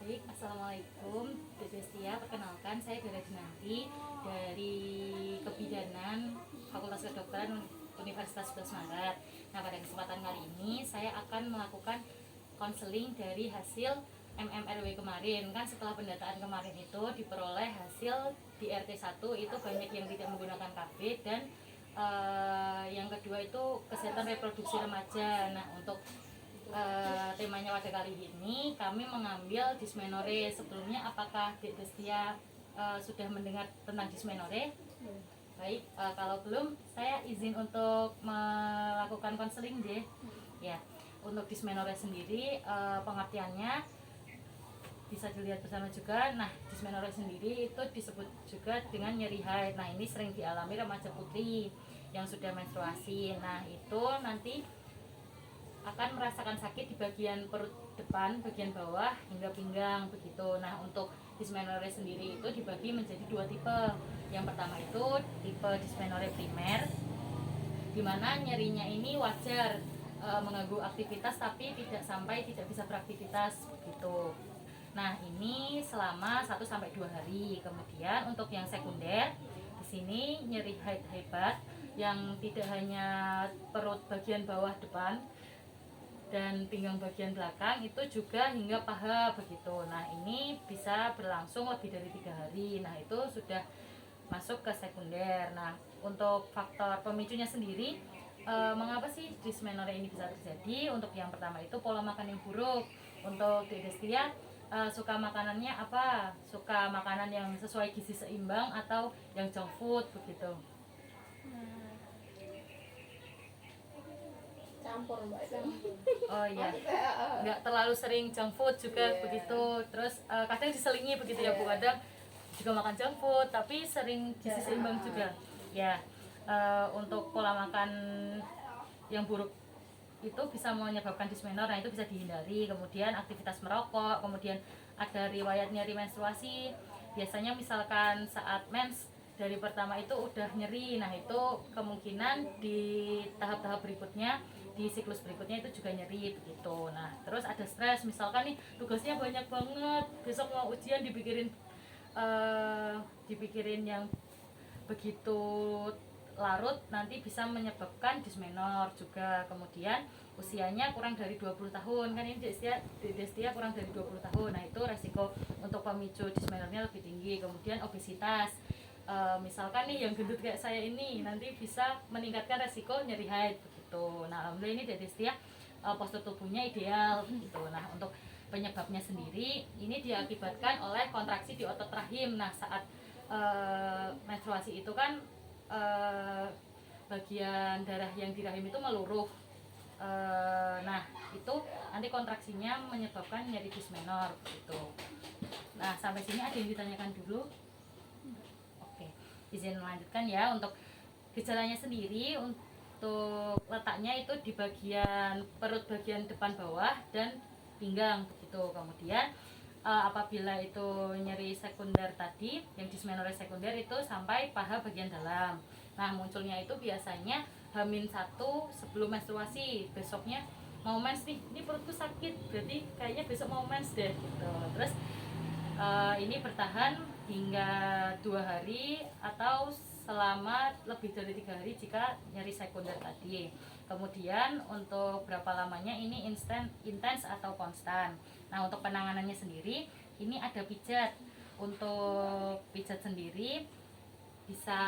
Baik, Assalamualaikum Dede Setia, perkenalkan saya Dara Dinanti dari Kebidanan Fakultas Kedokteran Universitas 11 Maret. Nah, pada kesempatan kali ini saya akan melakukan konseling dari hasil MMRW kemarin. Kan setelah pendataan kemarin itu diperoleh hasil di RT1 itu banyak yang tidak menggunakan KB dan yang kedua itu kesehatan reproduksi remaja. Nah, untuk temanya pada kali ini kami mengambil dysmenorrhea. Sebelumnya apakah Dek Destia sudah mendengar tentang dysmenorrhea? Baik, kalau belum saya izin untuk melakukan konseling deh. Ya, untuk dysmenorrhea sendiri pengertiannya bisa dilihat bersama juga. Nah, dysmenorrhea sendiri itu disebut juga dengan nyeri haid. Nah, ini sering dialami remaja putri yang sudah menstruasi. Nah, itu nanti akan merasakan sakit di bagian perut depan, bagian bawah hingga pinggang begitu. Nah, untuk dysmenorrhea sendiri itu dibagi menjadi dua tipe. Yang pertama itu tipe dysmenorrhea primer, di mana nyerinya ini wajar, mengganggu aktivitas tapi tidak sampai tidak bisa beraktivitas begitu. Nah, ini selama 1 sampai 2 hari. Kemudian untuk yang sekunder, di sini nyeri haid hebat yang tidak hanya perut bagian bawah depan dan pinggang bagian belakang, itu juga hingga paha begitu. Nah, ini bisa berlangsung lebih dari 3 hari. Nah, itu sudah masuk ke sekunder. Nah, untuk faktor pemicunya sendiri, mengapa sih dysmenorrhea ini bisa terjadi? Untuk yang pertama itu pola makan yang buruk. Untuk Dek Destia, suka makanannya apa? Suka makanan yang sesuai gizi seimbang atau yang junk food begitu? Campur mbak. Oh iya, nggak terlalu sering junk food juga begitu. Terus kadang diselingi begitu ya Bu, kadang juga makan junk food tapi sering gizi seimbang juga. Ya, untuk pola makan yang buruk itu bisa menyebabkan dysmenorrhea. Nah, itu bisa dihindari. Kemudian aktivitas merokok, kemudian ada riwayat nyeri menstruasi. Biasanya misalkan saat mens dari pertama itu udah nyeri, nah itu kemungkinan di tahap-tahap berikutnya, di siklus berikutnya itu juga nyeri begitu. Nah, terus ada stres, misalkan nih tugasnya banyak banget, besok mau ujian dipikirin yang begitu larut, nanti bisa menyebabkan dysmenorrhea juga. Kemudian usianya kurang dari 20 tahun, kan ini Destia kurang dari 20 tahun. Nah, itu resiko untuk pemicu dysmenorrhea lebih tinggi. Kemudian obesitas, misalkan nih yang gendut kayak saya ini nanti bisa meningkatkan resiko nyeri haid begitu. Nah, alhamdulillah ini Destia postur tubuhnya ideal gitu. Nah, untuk penyebabnya sendiri ini diakibatkan oleh kontraksi di otot rahim. Nah, saat menstruasi itu kan bagian darah yang di rahim itu meluruh. Nah, itu nanti kontraksinya menyebabkan nyeri dysmenorrhea gitu. Nah, sampai sini ada yang ditanyakan dulu? Oke, izin melanjutkan ya. Untuk gejalanya sendiri, untuk letaknya itu di bagian perut bagian depan bawah dan pinggang begitu. Kemudian apabila itu nyeri sekunder tadi, yang dysmenorrhea sekunder itu sampai paha bagian dalam. Nah, munculnya itu biasanya H-1 sebelum menstruasi. Besoknya mau mens nih, ini perutku sakit, berarti kayaknya besok mau mens deh gitu. Terus ini bertahan hingga 2 hari atau selama lebih dari 3 hari jika nyeri sekunder tadi. Kemudian untuk berapa lamanya ini intens atau konstan. Nah, untuk penanganannya sendiri ini ada pijat. Untuk pijat sendiri bisa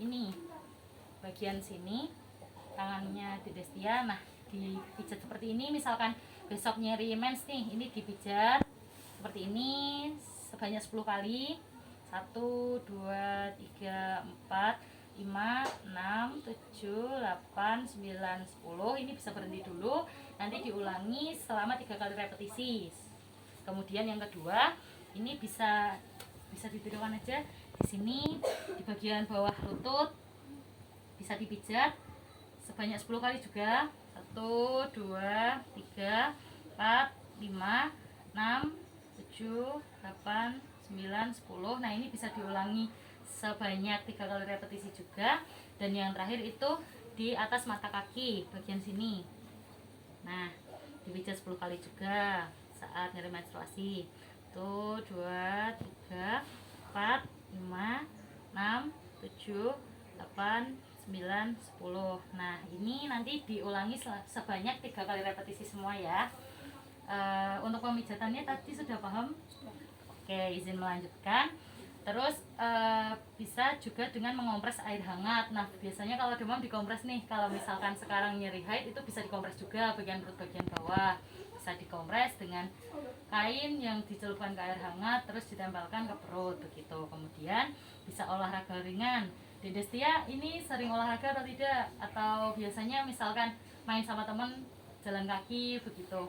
ini bagian sini tangannya di Destia. Nah, dipijat seperti ini. Misalkan besok nyeri mens nih, ini dipijat seperti ini sebanyak 10 kali. 1, 2, 3, 4, 5, 6, 7, 8, 9, 10. Ini bisa berhenti dulu, nanti diulangi selama 3 kali repetisi. Kemudian yang kedua, ini bisa ditirukan aja di sini di bagian bawah lutut, bisa dipijat sebanyak 10 kali juga. 1, 2, 3, 4, 5, 6, 7, 8, 9, 10. Nah, ini bisa diulangi sebanyak 3 kali repetisi juga. Dan yang terakhir itu di atas mata kaki bagian sini. Nah, dipijat 10 kali juga saat nyeri menstruasi. 1, 2, 3, 4, 5, 6, 7, 8, 9, 10. Nah ini nanti diulangi sebanyak 3 kali repetisi semua ya. Untuk pemijatannya tadi sudah paham? Oke, izin melanjutkan. Terus bisa juga dengan mengompres air hangat. Nah biasanya kalau demam dikompres nih. Kalau misalkan sekarang nyeri haid itu bisa dikompres juga bagian perut bagian bawah. Bisa dikompres dengan kain yang dicelupkan ke air hangat terus ditempelkan ke perut begitu. Kemudian bisa olahraga ringan. Dede Setia ini sering olahraga atau tidak? Atau biasanya misalkan main sama temen jalan kaki begitu?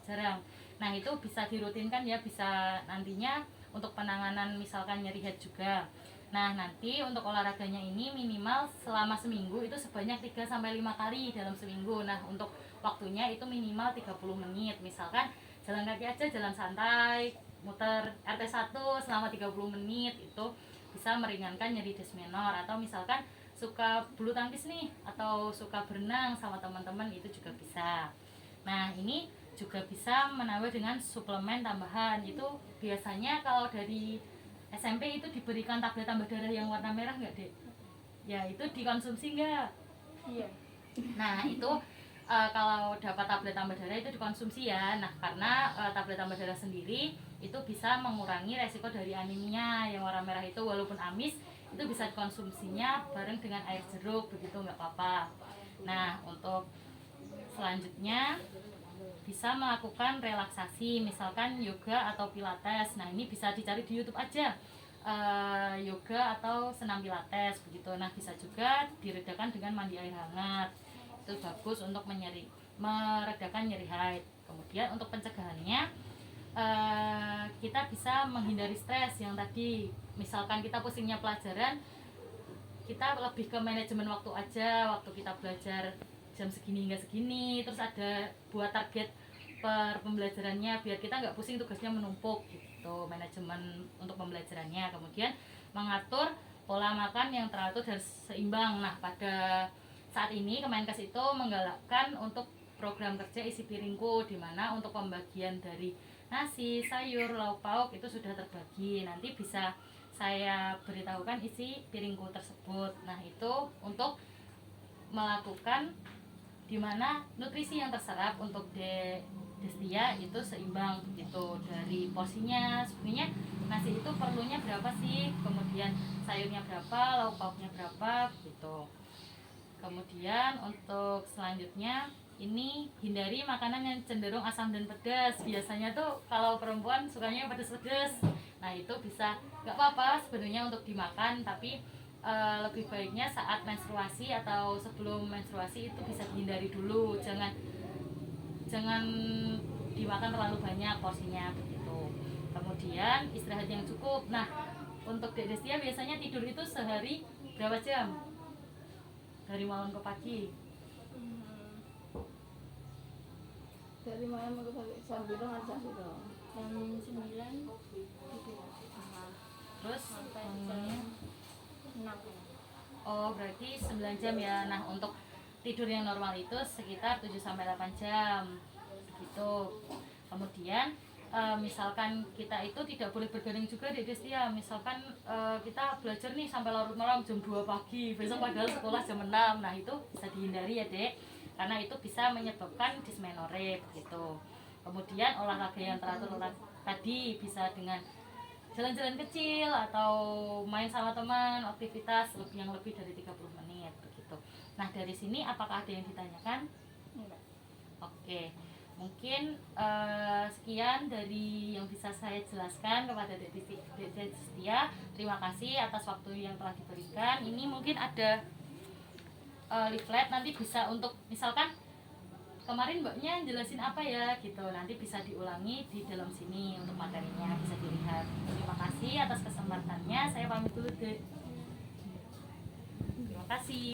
Jarang. Nah itu bisa dirutinkan ya, bisa nantinya untuk penanganan misalkan nyeri head juga. Nah nanti untuk olahraganya ini minimal selama seminggu itu sebanyak 3-5 kali dalam seminggu. Nah untuk waktunya itu minimal 30 menit. Misalkan jalan kaki aja, jalan santai, muter RT1 selama 30 menit itu bisa meringankan nyeri desmenor. Atau misalkan suka bulu tangkis nih atau suka berenang sama teman-teman itu juga bisa. Nah ini juga bisa menambah dengan suplemen tambahan. Itu biasanya kalau dari SMP itu diberikan tablet tambah darah yang warna merah nggak dek? Ya itu dikonsumsi nggak? Iya. Nah itu kalau dapat tablet tambah darah itu dikonsumsi ya. Nah karena tablet tambah darah sendiri itu bisa mengurangi resiko dari anemia yang warna merah itu, walaupun amis itu bisa dikonsumsinya bareng dengan air jeruk begitu, nggak apa-apa. Nah untuk selanjutnya bisa melakukan relaksasi, misalkan yoga atau pilates. Nah ini bisa dicari di YouTube aja, yoga atau senam pilates begitu. Nah bisa juga diredakan dengan mandi air hangat, itu bagus untuk meredakan nyeri haid. Kemudian untuk pencegahannya kita bisa menghindari stres yang tadi, misalkan kita pusingnya pelajaran, kita lebih ke manajemen waktu aja. Waktu kita belajar jam segini hingga segini, terus ada buat target per pembelajarannya biar kita nggak pusing tugasnya menumpuk gitu, manajemen untuk pembelajarannya. Kemudian mengatur pola makan yang teratur dan seimbang. Nah pada saat ini Kemenkes itu menggalakkan untuk program kerja isi piringku, di mana untuk pembagian dari nasi, sayur, lauk pauk itu sudah terbagi. Nanti bisa saya beritahukan isi piringku tersebut. Nah itu untuk melakukan dimana nutrisi yang terserap untuk Destia itu seimbang begitu dari porsinya. Sebenarnya nasi itu perlunya berapa sih, kemudian sayurnya berapa, lauk pauknya berapa gitu. Kemudian untuk selanjutnya ini hindari makanan yang cenderung asam dan pedas. Biasanya tuh kalau perempuan sukanya pedas-pedas. Nah itu bisa, nggak apa-apa sebenarnya untuk dimakan, tapi lebih baiknya saat menstruasi atau sebelum menstruasi itu bisa dihindari dulu. Jangan dimakan terlalu banyak porsinya begitu. Kemudian istirahat yang cukup. Nah untuk Dek Destia biasanya tidur itu sehari berapa jam? Dari malam ke pagi? Dari malam aku sampai bilang ada itu jam 9 tidur. Terus Sampai jam 6. oh berarti 9 jam ya. Nah untuk tidur yang normal itu sekitar 7-8 jam gitu. Kemudian misalkan kita itu tidak boleh bergadang juga Dek Destia. Misalkan kita belajar nih sampai larut malam jam 2 pagi, besok padahal sekolah jam 6. Nah itu bisa dihindari ya Dek, karena itu bisa menyebabkan dismenorrhea gitu. Kemudian olahraga yang teratur tadi bisa dengan jalan-jalan kecil atau main sama teman, aktivitas yang lebih dari 30 menit begitu. Nah dari sini apakah ada yang ditanyakan? Enggak. Oke, mungkin sekian dari yang bisa saya jelaskan kepada Dek Destia. Terima kasih atas waktu yang telah diberikan. Ini mungkin ada leaflet, nanti bisa untuk misalkan kemarin mbaknya jelasin apa ya gitu, nanti bisa diulangi di dalam sini untuk materinya bisa dilihat. Terima kasih atas kesempatannya, saya pamit dulu Dek. Terima kasih.